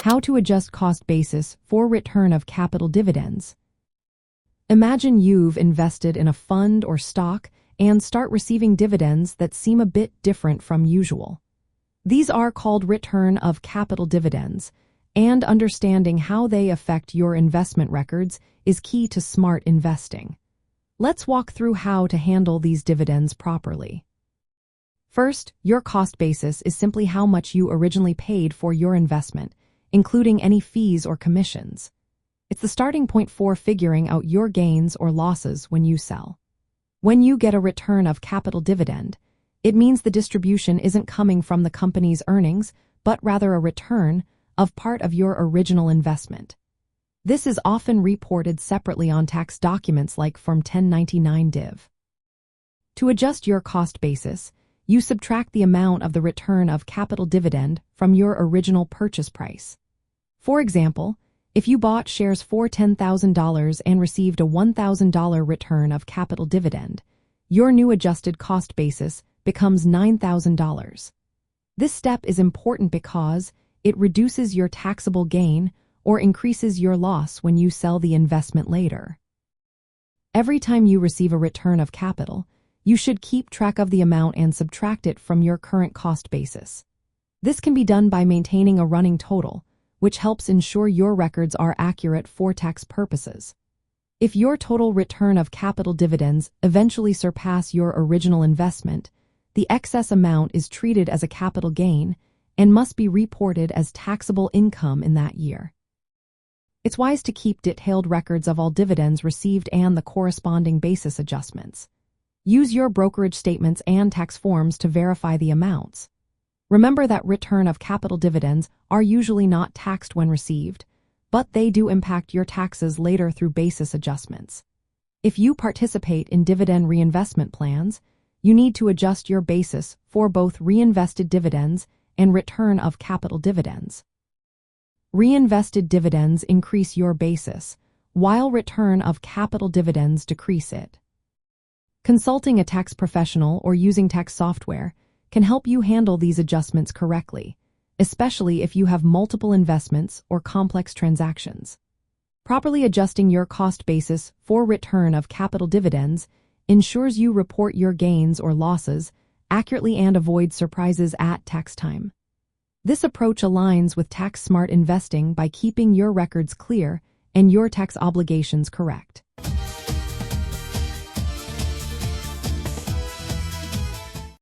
How to adjust cost basis for return of capital dividends. Imagine you've invested in a fund or stock and start receiving dividends that seem a bit different from usual. These are called return of capital dividends, and understanding how they affect your investment records is key to smart investing. Let's walk through how to handle these dividends properly. First, your cost basis is simply how much you originally paid for your investment, including any fees or commissions. It's the starting point for figuring out your gains or losses when you sell. When you get a return of capital dividend, it means the distribution isn't coming from the company's earnings, but rather a return of part of your original investment. This is often reported separately on tax documents like Form 1099 Div. To adjust your cost basis, you subtract the amount of the return of capital dividend from your original purchase price. For example, if you bought shares for $10,000 and received a $1,000 return of capital dividend, your new adjusted cost basis becomes $9,000. This step is important because it reduces your taxable gain or increases your loss when you sell the investment later. Every time you receive a return of capital, you should keep track of the amount and subtract it from your current cost basis. This can be done by maintaining a running total, which helps ensure your records are accurate for tax purposes. If your total return of capital dividends eventually surpass your original investment, the excess amount is treated as a capital gain and must be reported as taxable income in that year. It's wise to keep detailed records of all dividends received and the corresponding basis adjustments. Use your brokerage statements and tax forms to verify the amounts. Remember that return of capital dividends are usually not taxed when received, but they do impact your taxes later through basis adjustments. If you participate in dividend reinvestment plans, you need to adjust your basis for both reinvested dividends and return of capital dividends. Reinvested dividends increase your basis, while return of capital dividends decrease it. Consulting a tax professional or using tax software can help you handle these adjustments correctly, especially if you have multiple investments or complex transactions. Properly adjusting your cost basis for return of capital dividends ensures you report your gains or losses accurately and avoid surprises at tax time. This approach aligns with tax-smart investing by keeping your records clear and your tax obligations correct.